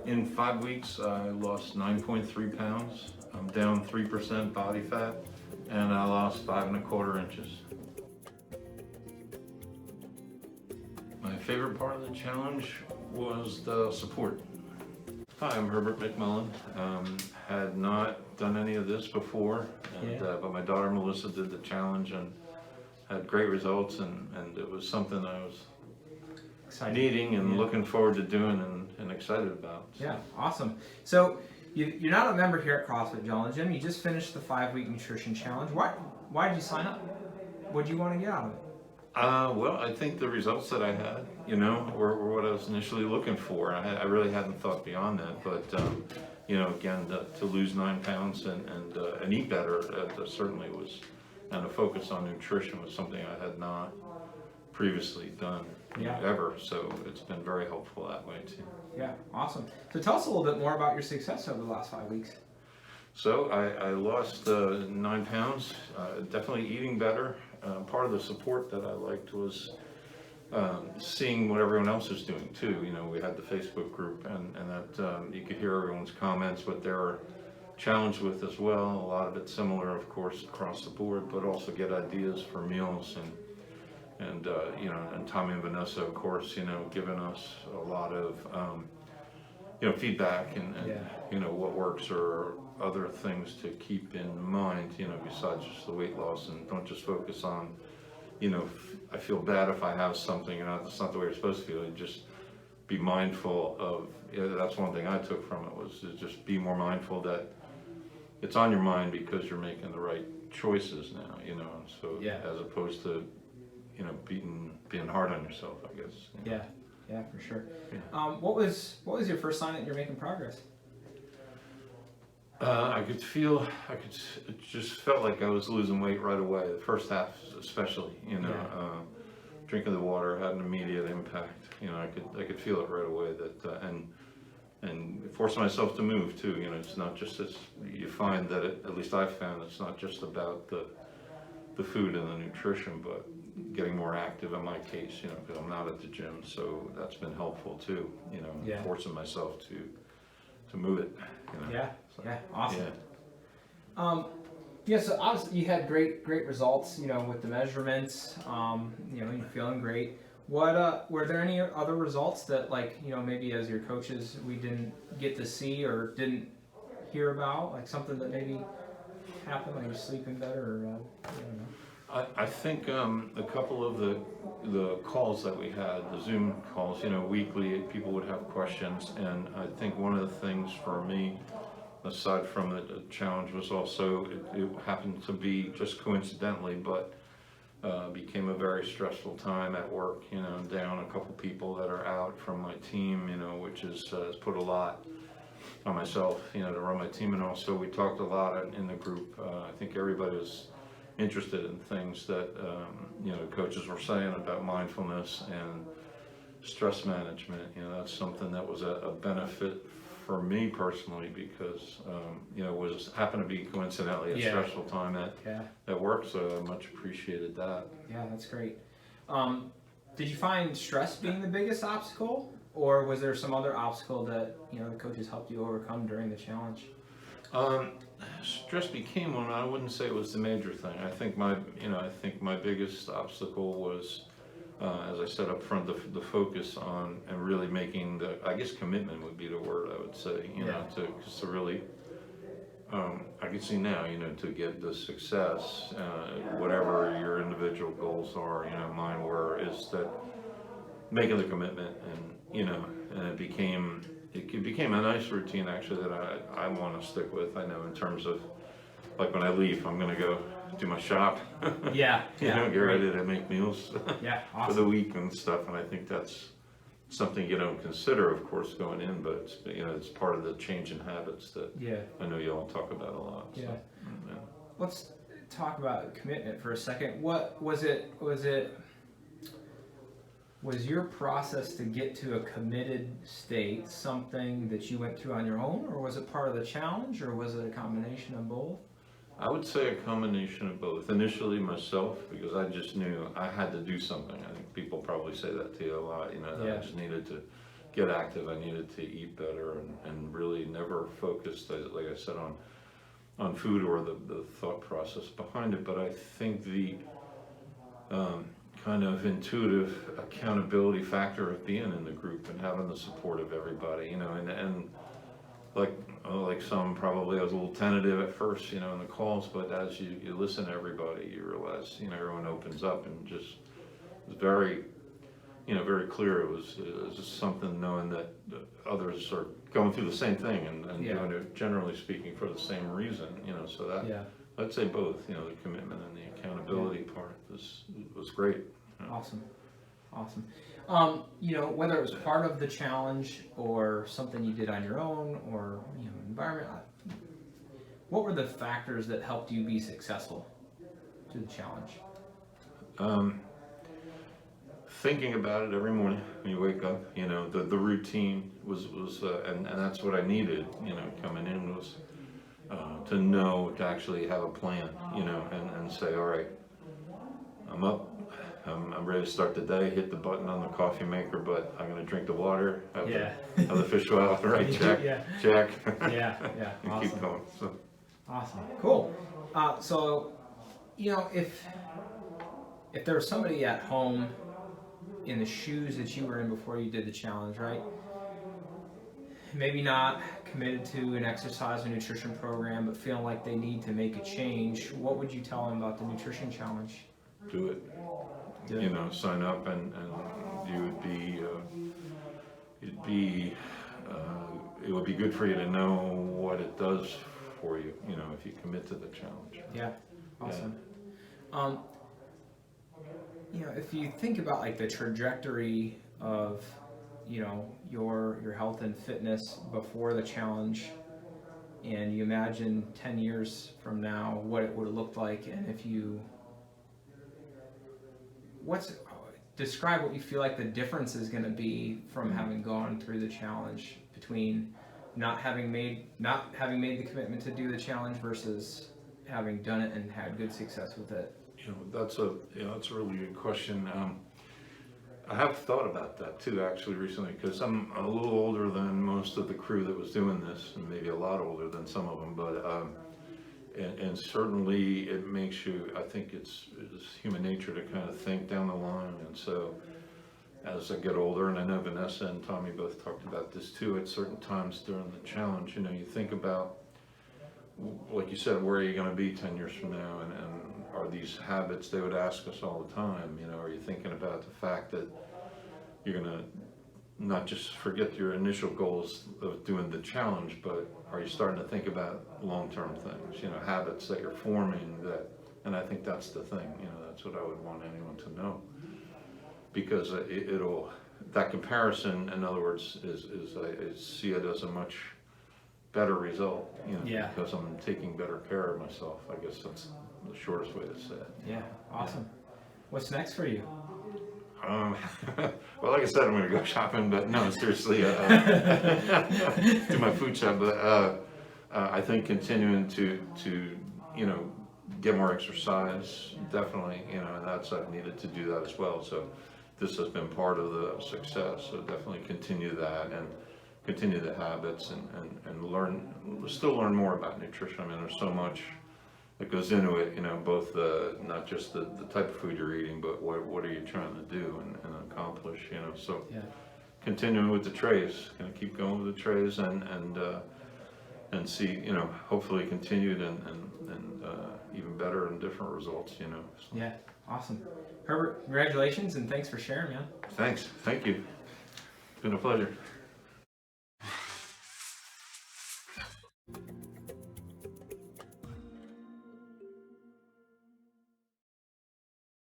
In 5 weeks, I lost 9.3 pounds. I'm down 3% body fat, and I lost 5¼ inches. My favorite part of the challenge was the support. Hi, I'm Herbert McMullen. Had not done any of this before, but my daughter Melissa did the challenge and had great results, and it was something I was needing and looking forward to doing and excited about. So. Yeah, awesome. So you're not a member here at CrossFit Jolly Gym. You just finished the 5-week nutrition challenge. Why did you sign up? What do you want to get out of it? Well, I think the results that I had, were what I was initially looking for. I really hadn't thought beyond that, but again, to lose 9 pounds and eat better, certainly was, and a focus on nutrition was something I had not previously done ever. So it's been very helpful that way too. Yeah, awesome. So tell us a little bit more about your success over the last 5 weeks. So I lost 9 pounds, definitely eating better. Part of the support that I liked was seeing what everyone else is doing too. We had the Facebook group, and that you could hear everyone's comments, what they're challenged with as well. A lot of it similar, of course, across the board, but also get ideas for meals and Tommy and Vanessa, of course, giving us a lot of feedback and what works or other things to keep in mind, besides just the weight loss, and don't just focus on, I feel bad if I have something, that's not the way you're supposed to feel. You just be mindful of, that's one thing I took from it, was to just be more mindful that it's on your mind because you're making the right choices now, so as opposed to, being hard on yourself, I guess. Yeah, for sure. Yeah. What was your first sign that you're making progress? It just felt like I was losing weight right away. The first half, especially, drinking the water had an immediate impact. I could feel it right away that, and forcing myself to move too. It's not just this. You find that at least I've found it's not just about the food and the nutrition, but getting more active in my case. Because I'm not at the gym, so that's been helpful too. Forcing myself to move it. Yeah, awesome. Yeah. So obviously you had great results, with the measurements, you're feeling great. What were there any other results that, maybe as your coaches we didn't get to see or didn't hear about, like something that maybe happened, like you're sleeping better, or I don't know. I think a couple of the calls that we had, the Zoom calls, weekly, people would have questions, and I think one of the things for me, aside from the challenge, was also it happened to be just coincidentally, but became a very stressful time at work. Down a couple people that are out from my team, which has put a lot on myself, to run my team, and also we talked a lot in the group. I think everybody was interested in things that coaches were saying about mindfulness and stress management. That's something that was a benefit for me personally, because was happened to be coincidentally a stressful time at work, so I much appreciated that. Yeah, that's great. Did you find stress being the biggest obstacle, or was there some other obstacle that the coaches helped you overcome during the challenge? Stress became one. I wouldn't say it was the major thing. I think my biggest obstacle was, as I said up front, the focus on and really making commitment would be the word I would say. To really, I can see now, to get the success, whatever your individual goals are. Mine is that making the commitment, and it became a nice routine actually that I want to stick with. I know in terms of, like, when I leave, I'm going to go do my shop. Get ready to make meals awesome. for the week and stuff. And I think that's something you don't consider, of course, going in, but it's part of the change in habits that I know you all talk about a lot. So, Let's talk about commitment for a second. What was it? Was your process to get to a committed state something that you went through on your own, or was it part of the challenge, or was it a combination of both? I would say a combination of both. Initially myself, because I just knew I had to do something. I think people probably say that to you a lot, that I just needed to get active. I needed to eat better, and really never focused, like I said, on food or the thought process behind it. But I think the kind of intuitive accountability factor of being in the group and having the support of everybody, and like some, probably I was a little tentative at first, in the calls, but as you listen to everybody, you realize, everyone opens up, and just was very, very clear. It was just something, knowing that others are going through the same thing and doing it, generally speaking, for the same reason, so that, I'd say both, the commitment and the accountability part was great. Awesome. Whether it was part of the challenge or something you did on your own, or environment, what were the factors that helped you be successful through the challenge? Thinking about it every morning when you wake up, the routine was and that's what I needed, coming in, was to know, to actually have a plan, and say, all right, I'm up. I'm ready to start the day, hit the button on the coffee maker, but I'm going to drink the water, have the fish oil, right, check. Yeah, And awesome. keep going, so. Awesome, cool. So, if there was somebody at home in the shoes that you were in before you did the challenge, right? Maybe not committed to an exercise or nutrition program, but feeling like they need to make a change, what would you tell them about the nutrition challenge? Do it. Sign up, and you would be, it would be good for you to know what it does for you, if you commit to the challenge. Yeah, awesome. If you think about like the trajectory of, your health and fitness before the challenge, and you imagine 10 years from now what it would have looked like, and describe what you feel like the difference is going to be from having gone through the challenge, between not having made the commitment to do the challenge versus having done it and had good success with it. That's a really good question. I have thought about that too, actually, recently, because I'm a little older than most of the crew that was doing this, and maybe a lot older than some of them, but and certainly it makes you, I think it's human nature to kind of think down the line. And so as I get older, and I know Vanessa and Tommy both talked about this too, at certain times during the challenge, you think about, like you said, where are you going to be 10 years from now, and are these habits, they would ask us all the time, are you thinking about the fact that you're going to not just forget your initial goals of doing the challenge, but are you starting to think about long-term things, habits that you're forming, and I think that's the thing, that's what I would want anyone to know, because it'll, that comparison, in other words, is I see it as a much better result, because I'm taking better care of myself. I guess that's the shortest way to say it. Yeah, awesome. What's next for you? Well, like I said, I'm going to go shopping, but no, seriously, do my food shop. But I think continuing to get more exercise, definitely, and I've needed to do that as well. So this has been part of the success. So definitely continue that, and continue the habits, and still learn more about nutrition. I mean, there's so much that goes into it, both not just the type of food you're eating, but what are you trying to do and accomplish, so continuing with the trays, gonna keep going with the trays, and see, hopefully continued and even better and different results, so. Yeah, awesome. Herbert, congratulations, and thanks for sharing, man. Thanks, thank you. It's been a pleasure.